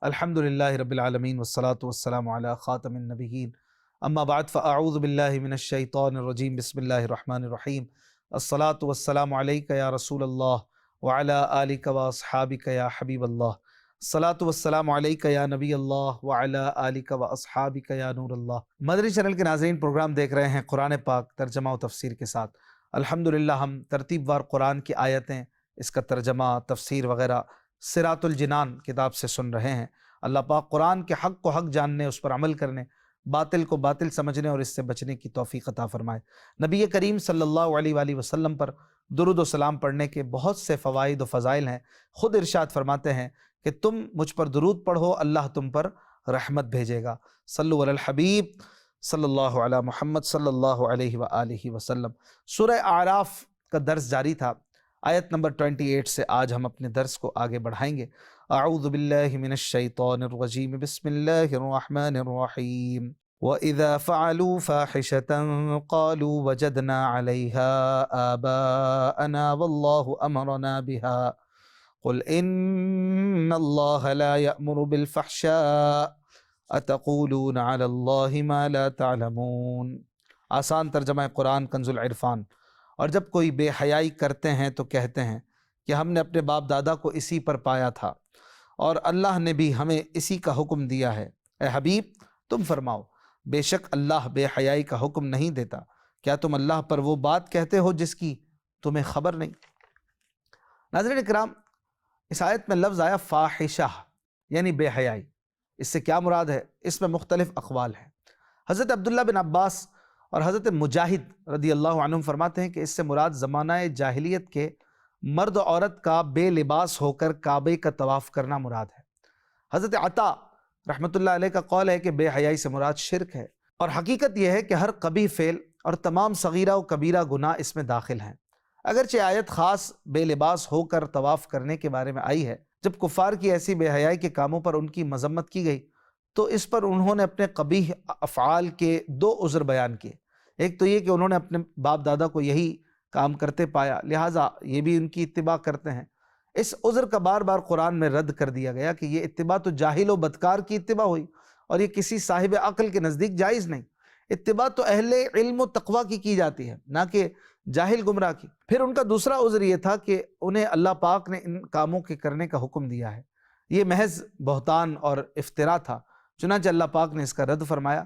الحمد للہ رب العالمین والصلاة والسلام علی خاتم النبیین اما بعد فاعوذ باللہ من الشیطان الرجیم بسم اللہ الرحمن الرحیم الصلاة والسلام علیک یا رسول اللہ وعلی آلک واصحابک یا حبیب اللہ الصلاة والسلام علیک یا نبی اللہ وعلی آلک واصحابک یا نور اللہ۔ مدنی چینل کے ناظرین، پروگرام دیکھ رہے ہیں قرآن پاک ترجمہ و تفسیر کے ساتھ۔ الحمدللہ ہم ترتیب وار قرآن کی آیتیں، اس کا ترجمہ، تفسیر وغیرہ صراط الجنان کتاب سے سن رہے ہیں۔ اللہ پاک قرآن کے حق کو حق جاننے، اس پر عمل کرنے، باطل کو باطل سمجھنے اور اس سے بچنے کی توفیق عطا فرمائے۔ نبی کریم صلی اللہ علیہ وآلہ وسلم پر درود و سلام پڑھنے کے بہت سے فوائد و فضائل ہیں۔ خود ارشاد فرماتے ہیں کہ تم مجھ پر درود پڑھو، اللہ تم پر رحمت بھیجے گا۔ صلو علی الحبیب صلی اللہ علی محمد صلی اللہ علیہ وآلہ وسلم۔ سورہ اعراف کا درس جاری تھا۔ آیت نمبر 28 سے آج ہم اپنے درس کو آگے بڑھائیں گے۔ اعوذ باللہ من الشیطان الرجیم بسم اللہ الرحمن الرحیم۔ وَإِذَا فَعَلُوا فَاحِشَةً قَالُوا وَجَدْنَا عَلَيْهَا آبَاءَنَا وَاللَّهُ أَمَرَنَا بِهَا قُلْ إِنَّ اللَّهَ لَا يَأْمُرُ بِالْفَحْشَاءِ أَتَقُولُونَ عَلَى اللَّهِ مَا لَا تَعْلَمُونَ۔ آسان ترجمہ قرآن کنز العرفان۔ اور جب کوئی بے حیائی کرتے ہیں تو کہتے ہیں کہ ہم نے اپنے باپ دادا کو اسی پر پایا تھا اور اللہ نے بھی ہمیں اسی کا حکم دیا ہے۔ اے حبیب، تم فرماؤ، بے شک اللہ بے حیائی کا حکم نہیں دیتا۔ کیا تم اللہ پر وہ بات کہتے ہو جس کی تمہیں خبر نہیں؟ ناظرین کرام، اس آیت میں لفظ آیا فاحشہ، یعنی بے حیائی۔ اس سے کیا مراد ہے؟ اس میں مختلف اقوال ہیں۔ حضرت عبداللہ بن عباس اور حضرت مجاہد رضی اللہ عنہم فرماتے ہیں کہ اس سے مراد زمانہ جاہلیت کے مرد و عورت کا بے لباس ہو کر کعبے کا طواف کرنا مراد ہے۔ حضرت عطا رحمۃ اللہ علیہ کا قول ہے کہ بے حیائی سے مراد شرک ہے، اور حقیقت یہ ہے کہ ہر قبیح فعل اور تمام صغیرہ و کبیرہ گناہ اس میں داخل ہیں۔ اگرچہ آیت خاص بے لباس ہو کر طواف کرنے کے بارے میں آئی ہے، جب کفار کی ایسی بے حیائی کے کاموں پر ان کی مذمت کی گئی تو اس پر انہوں نے اپنے قبیح افعال کے دو عذر بیان کیے۔ ایک تو یہ کہ انہوں نے اپنے باپ دادا کو یہی کام کرتے پایا، لہٰذا یہ بھی ان کی اتباع کرتے ہیں۔ اس عذر کا بار بار قرآن میں رد کر دیا گیا کہ یہ اتباع تو جاہل و بدکار کی اتباع ہوئی اور یہ کسی صاحب عقل کے نزدیک جائز نہیں۔ اتباع تو اہل علم و تقویٰ کی جاتی ہے، نہ کہ جاہل گمراہ کی۔ پھر ان کا دوسرا عذر یہ تھا کہ انہیں اللہ پاک نے ان کاموں کے کرنے کا حکم دیا ہے۔ یہ محض بہتان اور افتراء تھا، چنانچہ اللہ پاک نے اس کا رد فرمایا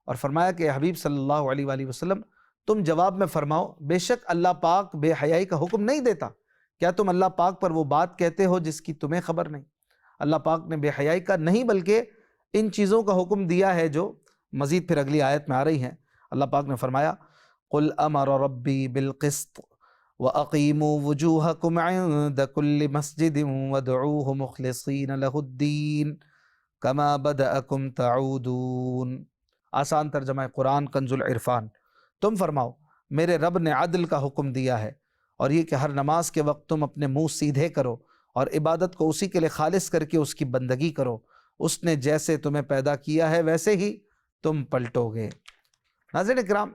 اور فرمایا کہ حبیب صلی اللہ علیہ وآلہ وسلم، تم جواب میں فرماؤ، بے شک اللہ پاک بے حیائی کا حکم نہیں دیتا۔ کیا تم اللہ پاک پر وہ بات کہتے ہو جس کی تمہیں خبر نہیں؟ اللہ پاک نے بے حیائی کا نہیں بلکہ ان چیزوں کا حکم دیا ہے جو مزید پھر اگلی آیت میں آ رہی ہیں۔ اللہ پاک نے فرمایا قُلْ أَمَرَ رَبِّي بِالْقِسْطِ وَأَقِيمُوا وُجُوهَكُمْ عِنْدَ كُلِّ مَسْجِدٍ وَادْعُوهُ مُخْلِصِينَ لَهُ الدِّينَ كَمَا بَدَأَكُمْ تَعُودُونَ۔ آسان ترجمہ قرآن کنز العرفان۔ تم فرماؤ، میرے رب نے عدل کا حکم دیا ہے، اور یہ کہ ہر نماز کے وقت تم اپنے منہ سیدھے کرو اور عبادت کو اسی کے لیے خالص کر کے اس کی بندگی کرو۔ اس نے جیسے تمہیں پیدا کیا ہے ویسے ہی تم پلٹو گے۔ ناظرین کرام،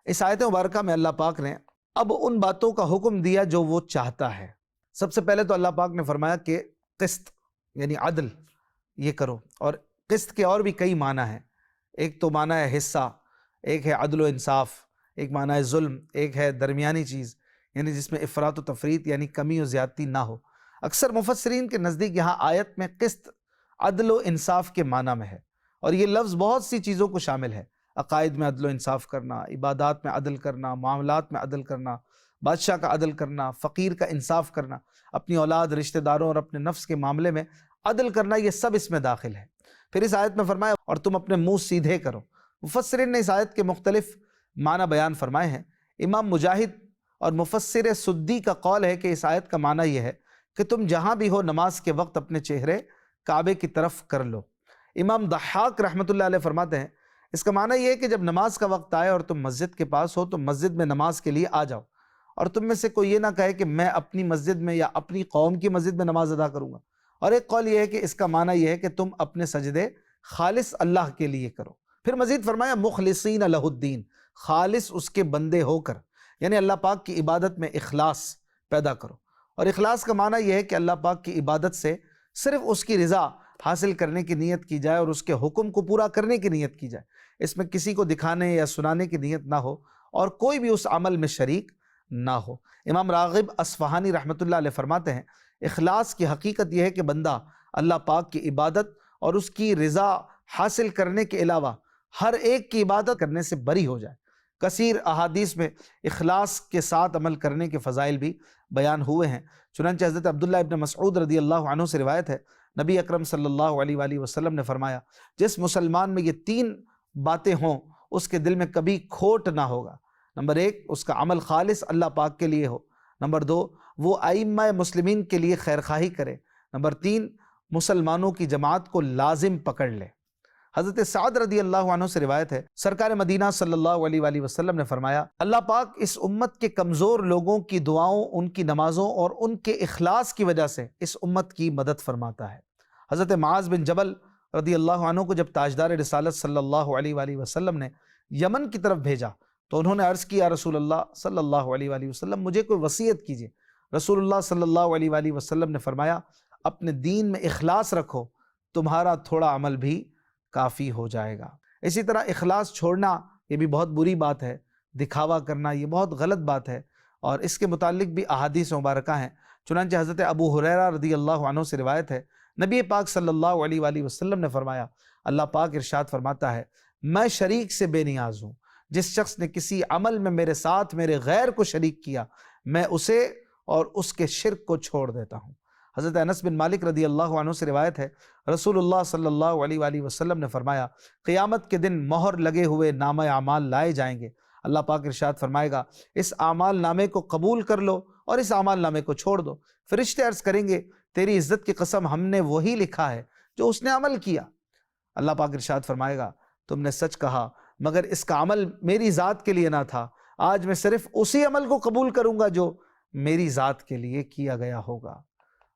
اس آیت مبارکہ میں اللہ پاک نے اب ان باتوں کا حکم دیا جو وہ چاہتا ہے۔ سب سے پہلے تو اللہ پاک نے فرمایا کہ قسط یعنی عدل یہ کرو، اور قسط کے اور بھی کئی معنی ہیں۔ ایک تو معنی ہے حصہ، ایک ہے عدل و انصاف، ایک معنی ہے ظلم، ایک ہے درمیانی چیز یعنی جس میں افراط و تفریط یعنی کمی و زیادتی نہ ہو۔ اکثر مفسرین کے نزدیک یہاں آیت میں قسط عدل و انصاف کے معنی میں ہے، اور یہ لفظ بہت سی چیزوں کو شامل ہے۔ عقائد میں عدل و انصاف کرنا، عبادات میں عدل کرنا، معاملات میں عدل کرنا، بادشاہ کا عدل کرنا، فقیر کا انصاف کرنا، اپنی اولاد، رشتہ داروں اور اپنے نفس کے معاملے میں عدل کرنا، یہ سب اس میں داخل ہے۔ پھر اس آیت میں فرمایا اور تم اپنے منہ سیدھے کرو۔ مفسرین نے اس آیت کے مختلف معنی بیان فرمائے ہیں۔ امام مجاہد اور مفسر سدی کا قول ہے کہ اس آیت کا معنی یہ ہے کہ تم جہاں بھی ہو نماز کے وقت اپنے چہرے کعبے کی طرف کر لو۔ امام ضحاک رحمۃ اللہ علیہ فرماتے ہیں اس کا معنی یہ ہے کہ جب نماز کا وقت آئے اور تم مسجد کے پاس ہو تو مسجد میں نماز کے لیے آ جاؤ، اور تم میں سے کوئی یہ نہ کہے کہ میں اپنی مسجد میں یا اپنی قوم کی مسجد میں نماز ادا کروں گا۔ اور ایک قول یہ ہے کہ اس کا معنی یہ ہے کہ تم اپنے سجدے خالص اللہ کے لیے کرو۔ پھر مزید فرمایا مخلصین لہ الدین، خالص اس کے بندے ہو کر، یعنی اللہ پاک کی عبادت میں اخلاص پیدا کرو۔ اور اخلاص کا معنی یہ ہے کہ اللہ پاک کی عبادت سے صرف اس کی رضا حاصل کرنے کی نیت کی جائے اور اس کے حکم کو پورا کرنے کی نیت کی جائے، اس میں کسی کو دکھانے یا سنانے کی نیت نہ ہو اور کوئی بھی اس عمل میں شریک نہ ہو۔ امام راغب اصفہانی رحمۃ اللہ علیہ فرماتے ہیں اخلاص کی حقیقت یہ ہے کہ بندہ اللہ پاک کی عبادت اور اس کی رضا حاصل کرنے کے علاوہ ہر ایک کی عبادت کرنے سے بری ہو جائے۔ کثیر احادیث میں اخلاص کے ساتھ عمل کرنے کے فضائل بھی بیان ہوئے ہیں، چنانچہ حضرت عبداللہ ابن مسعود رضی اللہ عنہ سے روایت ہے، نبی اکرم صلی اللہ علیہ وآلہ وسلم نے فرمایا جس مسلمان میں یہ 3 باتیں ہوں اس کے دل میں کبھی کھوٹ نہ ہوگا۔ نمبر 1، اس کا عمل خالص اللہ پاک کے لیے ہو۔ نمبر 2، وہ ائمہ مسلمین کے لیے خیرخواہی کرے۔ نمبر 3، مسلمانوں کی جماعت کو لازم پکڑ لے۔ حضرت سعد رضی اللہ عنہ سے روایت ہے، سرکار مدینہ صلی اللہ علیہ وآلہ وسلم نے فرمایا اللہ پاک اس امت کے کمزور لوگوں کی دعاؤں، ان کی نمازوں اور ان کے اخلاص کی وجہ سے اس امت کی مدد فرماتا ہے۔ حضرت معاذ بن جبل رضی اللہ عنہ کو جب تاجدار رسالت صلی اللہ علیہ وآلہ وسلم نے یمن کی طرف بھیجا تو انہوں نے عرض کیا رسول اللہ صلی اللہ علیہ وآلہ وسلم مجھے کوئی وصیت کیجیے۔ رسول اللہ صلی اللہ علیہ وآلہ وسلم نے فرمایا اپنے دین میں اخلاص رکھو، تمہارا تھوڑا عمل بھی کافی ہو جائے گا۔ اسی طرح اخلاص چھوڑنا یہ بھی بہت بری بات ہے، دکھاوا کرنا یہ بہت غلط بات ہے، اور اس کے متعلق بھی احادیث مبارکہ ہیں۔ چنانچہ حضرت ابو ہریرہ رضی اللہ عنہ سے روایت ہے، نبی پاک صلی اللہ علیہ وآلہ وسلم نے فرمایا اللہ پاک ارشاد فرماتا ہے میں شریک سے بے نیاز ہوں، جس شخص نے کسی عمل میں میرے ساتھ میرے غیر کو شریک کیا میں اسے اور اس کے شرک کو چھوڑ دیتا ہوں۔ حضرت انس بن مالک رضی اللہ عنہ سے روایت ہے، رسول اللہ صلی اللہ علیہ وآلہ وسلم نے فرمایا قیامت کے دن مہر لگے ہوئے نامہ اعمال لائے جائیں گے، اللہ پاک ارشاد فرمائے گا اس اعمال نامے کو قبول کر لو اور اس اعمال نامے کو چھوڑ دو۔ فرشتے عرض کریں گے تیری عزت کی قسم ہم نے وہی لکھا ہے جو اس نے عمل کیا۔ اللہ پاک ارشاد فرمائے گا تم نے سچ کہا مگر اس کا عمل میری ذات کے لیے نہ تھا، آج میں صرف اسی عمل کو قبول کروں گا جو میری ذات کے لیے کیا گیا ہوگا۔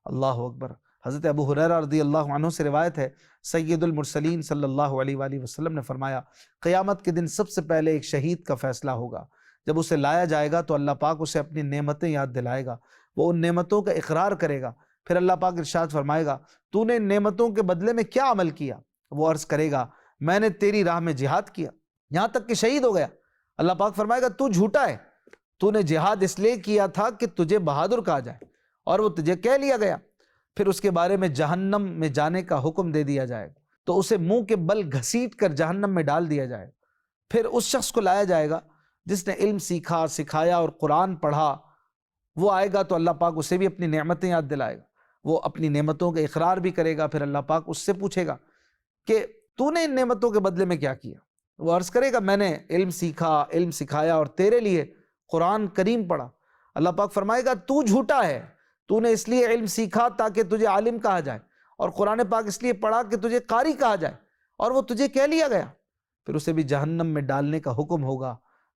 اللہ اکبر۔ حضرت ابو ہریرہ رضی اللہ عنہ سے روایت ہے، سید المرسلین صلی اللہ علیہ وآلہ وسلم نے فرمایا قیامت کے دن سب سے پہلے ایک شہید کا فیصلہ ہوگا، جب اسے لایا جائے گا تو اللہ پاک اسے اپنی نعمتیں یاد دلائے گا، وہ ان نعمتوں کا اقرار کرے گا، پھر اللہ پاک ارشاد فرمائے گا تو نے ان نعمتوں کے بدلے میں کیا عمل کیا؟ وہ عرض کرے گا میں نے تیری راہ میں جہاد کیا یہاں تک کہ شہید ہو گیا۔ اللہ پاک فرمائے گا تو جھوٹا ہے، تو نے جہاد اس لیے کیا تھا کہ تجھے بہادر کہا جائے اور وہ تجھے کہہ لیا گیا۔ پھر اس کے بارے میں جہنم میں جانے کا حکم دے دیا جائے گا تو اسے منہ کے بل گھسیٹ کر جہنم میں ڈال دیا جائے گا۔ پھر اس شخص کو لایا جائے گا جس نے علم سیکھا، سکھایا اور قرآن پڑھا، وہ آئے گا تو اللہ پاک اسے بھی اپنی نعمتیں یاد دلائے گا، وہ اپنی نعمتوں کا اقرار بھی کرے گا۔ پھر اللہ پاک اس سے پوچھے گا کہ تو نے ان نعمتوں کے بدلے میں کیا کیا؟ وہ عرض کرے گا میں نے علم سیکھا، علم سکھایا اور تیرے لیے قرآن کریم پڑھا۔ اللہ پاک فرمائے گا تو جھوٹا ہے، تو نے اس لیے علم سیکھا تاکہ تجھے عالم کہا جائے اور قرآن پاک اس لیے پڑھا کہ تجھے قاری کہا جائے اور وہ تجھے کہہ لیا گیا۔ پھر اسے بھی جہنم میں ڈالنے کا حکم ہوگا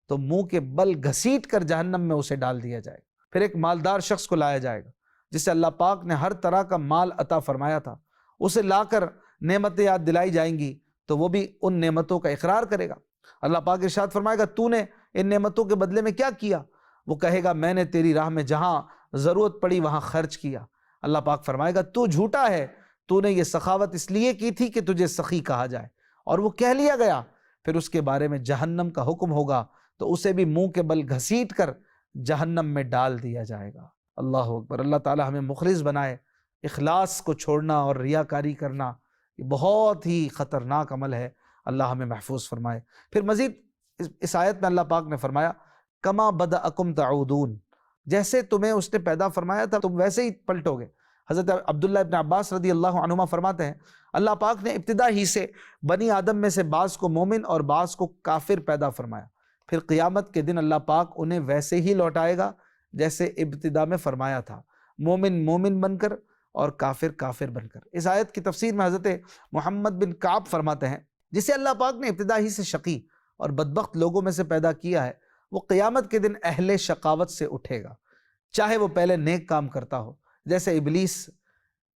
تو منہ کے بل گھسیٹ کر جہنم میں اسے ڈال دیا جائے گا۔ پھر ایک مالدار شخص کو لایا جائے گا جسے اللہ پاک نے ہر طرح کا مال عطا فرمایا تھا، اسے لا کر نعمتیں یاد دلائی جائیں گی تو وہ بھی ان نعمتوں کا اقرار کرے گا۔ اللہ پاک ارشاد فرمائے گا تو نے ان نعمتوں کے بدلے میں کیا کیا؟ وہ کہے گا میں نے تیری راہ میں جہاں ضرورت پڑی وہاں خرچ کیا۔ اللہ پاک فرمائے گا تو جھوٹا ہے، تو نے یہ سخاوت اس لیے کی تھی کہ تجھے سخی کہا جائے اور وہ کہہ لیا گیا۔ پھر اس کے بارے میں جہنم کا حکم ہوگا تو اسے بھی منہ کے بل گھسیٹ کر جہنم میں ڈال دیا جائے گا۔ اللہ اکبر۔ اللہ تعالی ہمیں مخلص بنائے۔ اخلاص کو چھوڑنا اور ریاکاری کرنا یہ بہت ہی خطرناک عمل ہے، اللہ ہمیں محفوظ فرمائے۔ پھر مزید اس آیت میں اللہ پاک نے فرمایا کما بدأکم تعودون، جیسے تمہیں اس نے پیدا فرمایا تھا تم ویسے ہی پلٹو گے۔ حضرت عبداللہ ابن عباس رضی اللہ عنہما فرماتے ہیں اللہ پاک نے ابتدا ہی سے بنی آدم میں سے بعض کو مومن اور بعض کو کافر پیدا فرمایا، پھر قیامت کے دن اللہ پاک انہیں ویسے ہی لوٹائے گا جیسے ابتدا میں فرمایا تھا، مومن مومن بن کر اور کافر کافر بن کر۔ اس آیت کی تفسیر میں حضرت محمد بن کعب فرماتے ہیں جسے اللہ پاک نے ابتدا ہی سے شقی اور بدبخت لوگوں میں سے پیدا کیا ہے، وہ قیامت کے دن اہل شقاوت سے اٹھے گا، چاہے وہ پہلے نیک کام کرتا ہو، جیسے ابلیس،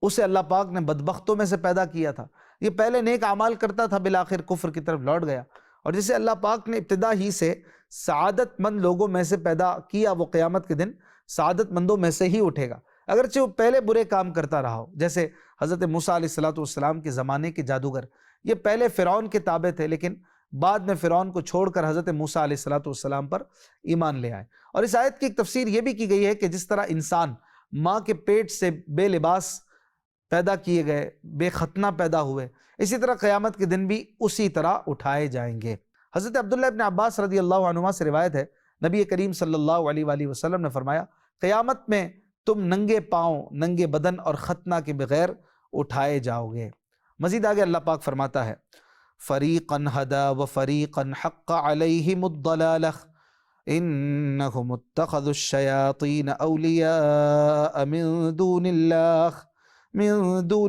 اسے اللہ پاک نے بدبختوں میں سے پیدا کیا تھا، یہ پہلے نیک اعمال کرتا تھا بالآخر کفر کی طرف لوٹ گیا، اور جسے اللہ پاک نے ابتدا ہی سے سعادت مند لوگوں میں سے پیدا کیا وہ قیامت کے دن سعادت مندوں میں سے ہی اٹھے گا، اگرچہ وہ پہلے برے کام کرتا رہا ہو، جیسے حضرت موسیٰ علیہ السلام کے زمانے کے جادوگر، یہ پہلے فرعون کے تابع تھے لیکن بعد میں فرعون کو چھوڑ کر حضرت موسیٰ علیہ السلام پر ایمان لے آئے۔ اور اس آیت کی ایک تفسیر یہ بھی کی گئی ہے کہ جس طرح انسان ماں کے پیٹ سے بے لباس پیدا کیے گئے، بے ختنہ پیدا ہوئے، اسی طرح قیامت کے دن بھی اسی طرح اٹھائے جائیں گے۔ حضرت عبداللہ ابن عباس رضی اللہ عنہما سے روایت ہے، نبی کریم صلی اللہ علیہ وآلہ وسلم نے فرمایا، قیامت میں تم ننگے پاؤں، ننگے بدن اور ختنہ کے بغیر اٹھائے جاؤ گے۔ مزید آگے اللہ پاک فرماتا ہے، فریقا ہدا وفریقا حق علیہم الضلالہ انہم اتخذوا الشیاطین اولیاء من دون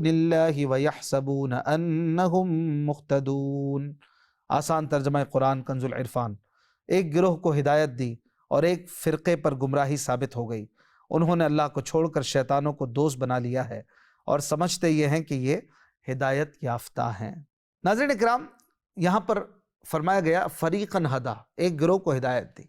اللہ ویحسبون انہم مہتدون۔ آسان ترجمہ قرآن کنز العرفان۔ ایک گروہ کو ہدایت دی اور ایک فرقے پر گمراہی ثابت ہو گئی، انہوں نے اللہ کو چھوڑ کر شیطانوں کو دوست بنا لیا ہے اور سمجھتے یہ ہیں کہ یہ ہدایت یافتہ ہیں۔ ناظرین اکرام، یہاں پر فرمایا گیا فریقاً ہدا، ایک گروہ کو ہدایت دی،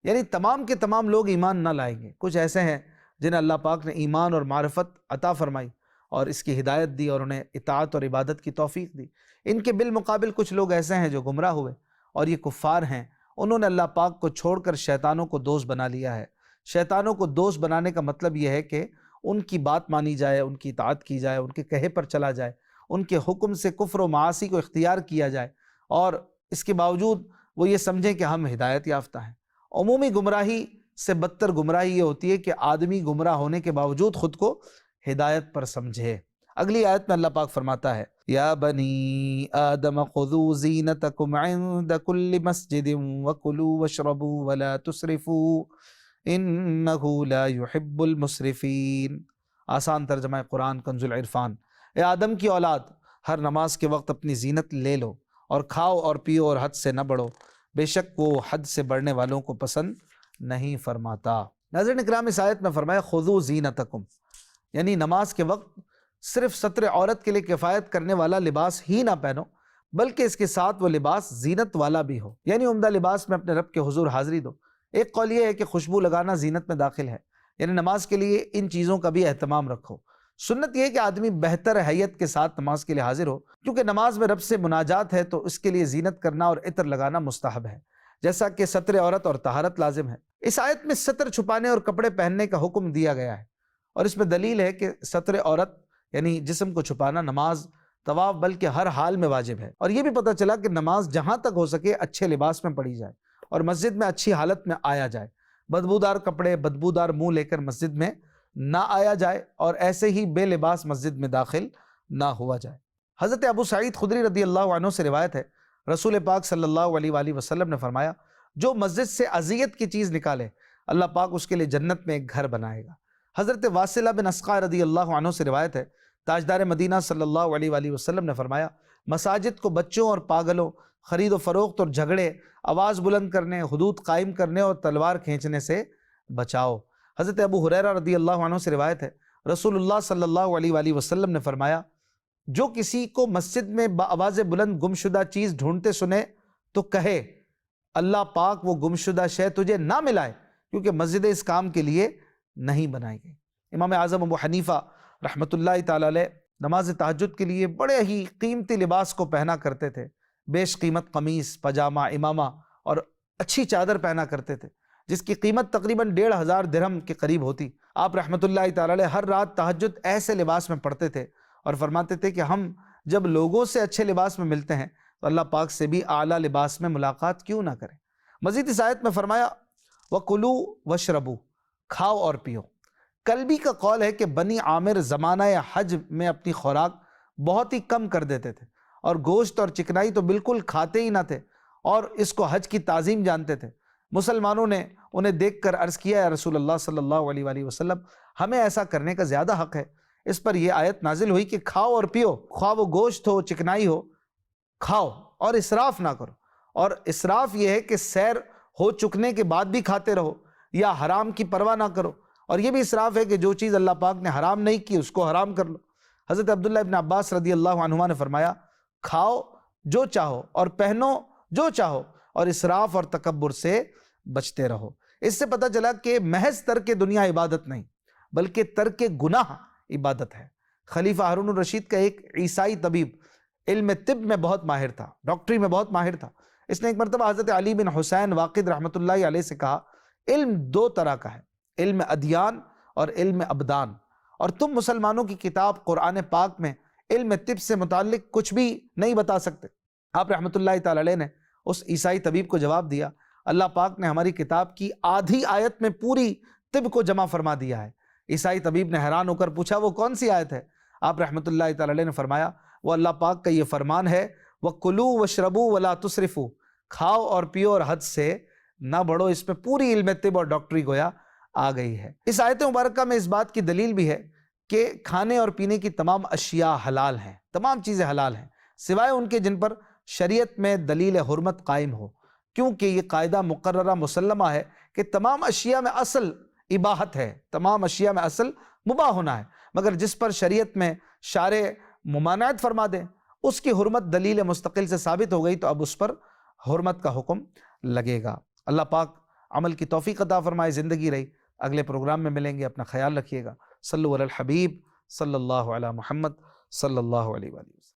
یعنی تمام کے تمام لوگ ایمان نہ لائیں گے۔ کچھ ایسے ہیں جنہیں اللہ پاک نے ایمان اور معرفت عطا فرمائی اور اس کی ہدایت دی اور انہیں اطاعت اور عبادت کی توفیق دی۔ ان کے بالمقابل کچھ لوگ ایسے ہیں جو گمراہ ہوئے اور یہ کفار ہیں، انہوں نے اللہ پاک کو چھوڑ کر شیطانوں کو دوست بنا لیا ہے۔ شیطانوں کو دوست بنانے کا مطلب یہ ہے کہ ان کی بات مانی جائے، ان کی اطاعت کی جائے، ان کے کہے پر چلا جائے، ان کے حکم سے کفر و معاصی کو اختیار کیا جائے، اور اس کے باوجود وہ یہ سمجھیں کہ ہم ہدایت یافتہ ہیں۔ عمومی گمراہی سے بدتر گمراہی یہ ہوتی ہے کہ آدمی گمراہ ہونے کے باوجود خود کو ہدایت پر سمجھے۔ اگلی آیت میں اللہ پاک فرماتا ہے، یا بنی آدم خذوا زینتکم عند کل مسجد وکلوا واشربوا ولا تسرفوا انہ لا یحب المسرفین۔ آسان ترجمہ قرآن کنز العرفان۔ اے آدم کی اولاد، ہر نماز کے وقت اپنی زینت لے لو اور کھاؤ اور پیو اور حد سے نہ بڑھو، بے شک وہ حد سے بڑھنے والوں کو پسند نہیں فرماتا۔ ناظرین اکرام، اس آیت میں فرمایا خذوا زینتکم، یعنی نماز کے وقت صرف ستر عورت کے لیے کفایت کرنے والا لباس ہی نہ پہنو، بلکہ اس کے ساتھ وہ لباس زینت والا بھی ہو، یعنی عمدہ لباس میں اپنے رب کے حضور حاضری دو۔ ایک قول یہ ہے کہ خوشبو لگانا زینت میں داخل ہے، یعنی نماز کے لیے ان چیزوں کا بھی اہتمام رکھو۔ سنت یہ ہے کہ آدمی بہتر حیت کے ساتھ نماز کے لیے حاضر ہو، کیونکہ نماز میں رب سے مناجات ہے تو اس کے لیے زینت کرنا اور عطر لگانا مستحب ہے، جیسا کہ ستر عورت اور طہارت لازم ہے۔ اس آیت میں ستر چھپانے اور کپڑے پہننے کا حکم دیا گیا ہے، اور اس میں دلیل ہے کہ ستر عورت یعنی جسم کو چھپانا نماز، طواف بلکہ ہر حال میں واجب ہے۔ اور یہ بھی پتہ چلا کہ نماز جہاں تک ہو سکے اچھے لباس میں پڑھی جائے اور مسجد میں اچھی حالت میں آیا جائے، بدبودار کپڑے، بدبودار منہ لے کر مسجد میں نہ آیا جائے، اور ایسے ہی بے لباس مسجد میں داخل نہ ہوا جائے۔ حضرت ابو سعید خدری رضی اللہ عنہ سے روایت ہے، رسول پاک صلی اللہ علیہ وآلہ وسلم نے فرمایا، جو مسجد سے اذیت کی چیز نکالے اللہ پاک اس کے لیے جنت میں ایک گھر بنائے گا۔ حضرت واصلہ بن اسقع رضی اللہ عنہ سے روایت ہے، تاجدار مدینہ صلی اللہ علیہ وآلہ وسلم نے فرمایا، مساجد کو بچوں اور پاگلوں، خرید و فروخت اور جھگڑے، آواز بلند کرنے، حدود قائم کرنے اور تلوار کھینچنے سے بچاؤ۔ حضرت ابو ہریرہ رضی اللہ عنہ سے روایت ہے، رسول اللہ صلی اللہ علیہ وآلہ وسلم نے فرمایا، جو کسی کو مسجد میں بآواز بلند گمشدہ چیز ڈھونڈتے سنے تو کہے، اللہ پاک وہ گمشدہ شے تجھے نہ ملائے، کیونکہ مسجد اس کام کے لیے نہیں بنائی گئی۔ امام اعظم ابو حنیفہ رحمۃ اللہ تعالی علیہ نماز تہجد کے لیے بڑے ہی قیمتی لباس کو پہنا کرتے تھے، بیش قیمت قمیص، پاجامہ، امامہ اور اچھی چادر پہنا کرتے تھے، جس کی قیمت تقریباً 1500 درہم کے قریب ہوتی۔ آپ رحمۃ اللہ تعالی علیہ ہر رات تہجد ایسے لباس میں پڑھتے تھے اور فرماتے تھے کہ ہم جب لوگوں سے اچھے لباس میں ملتے ہیں تو اللہ پاک سے بھی اعلیٰ لباس میں ملاقات کیوں نہ کریں۔ مزید اس آیت میں فرمایا، وَكُلُوا وَاشْرَبُوا، کھاؤ اور پیو۔ کلبی کا قول ہے کہ بنی عامر زمانہ حج میں اپنی خوراک بہت ہی کم کر دیتے تھے اور گوشت اور چکنائی تو بالکل کھاتے ہی نہ تھے، اور اس کو حج کی تعظیم جانتے تھے۔ مسلمانوں نے انہیں دیکھ کر عرض کیا، یا رسول اللہ صلی اللہ علیہ وآلہ وسلم، ہمیں ایسا کرنے کا زیادہ حق ہے۔ اس پر یہ آیت نازل ہوئی کہ کھاؤ اور پیو، خواہ وہ گوشت ہو، چکنائی ہو، کھاؤ اور اسراف نہ کرو۔ اور اسراف یہ ہے کہ سیر ہو چکنے کے بعد بھی کھاتے رہو یا حرام کی پرواہ نہ کرو، اور یہ بھی اسراف ہے کہ جو چیز اللہ پاک نے حرام نہیں کی اس کو حرام کر لو۔ حضرت عبداللہ ابن عباس رضی اللہ عنہما نے فرمایا، کھاؤ جو چاہو اور پہنو جو چاہو، اور اسراف اور تکبر سے بچتے رہو۔ اس سے پتہ چلا کہ محض ترک دنیا عبادت نہیں، بلکہ ترک گناہ عبادت ہے۔ خلیفہ ہارون الرشید کا ایک عیسائی طبیب علم طب میں بہت ماہر تھا، ڈاکٹری میں بہت ماہر تھا. اس نے ایک مرتبہ حضرت علی بن حسین واقد رحمۃ اللہ علیہ سے کہا، علم دو طرح کا ہے، علم ادیان اور علم ابدان، اور تم مسلمانوں کی کتاب قرآن پاک میں علم طب سے متعلق کچھ بھی نہیں بتا سکتے. آپ رحمۃ اللہ تعالی علیہ نے اس عیسائی طبیب کو جواب دیا، اللہ پاک نے ہماری کتاب کی آدھی آیت میں پوری طب کو جمع فرما دیا ہے. عیسائی طبیب نے حیران ہو کر پوچھا، وہ کون سی آیت ہے؟ آپ رحمۃ اللہ تعالی علیہ نے فرمایا، وہ اللہ پاک کا یہ فرمان ہے، وَكُلُوا وَاشْرَبُوا وَلَا تُسْرِفُوا، کھاؤ اور پیو اور حد سے نہ بڑھو. اس میں پوری علم طب اور ڈاکٹری گویا آ گئی ہے. اس آیت مبارکہ میں اس بات کی دلیل بھی ہے کہ کھانے اور پینے کی تمام اشیاء حلال ہیں، تمام چیزیں حلال ہیں سوائے ان کے جن پر شریعت میں دلیل حرمت قائم ہو، کیونکہ یہ قاعدہ مقررہ مسلمہ ہے کہ تمام اشیاء میں اصل اباحت ہے، تمام اشیاء میں اصل مباح ہونا ہے، مگر جس پر شریعت میں شارع ممانعت فرما دیں اس کی حرمت دلیل مستقل سے ثابت ہو گئی تو اب اس پر حرمت کا حکم لگے گا. اللہ پاک عمل کی توفیق عطا فرمائے. زندگی رہی اگلے پروگرام میں ملیں گے. اپنا خیال رکھیے گا. صلو علی الحبیب صلی اللہ علی محمد صلی اللہ علیہ وآلہ وسلم.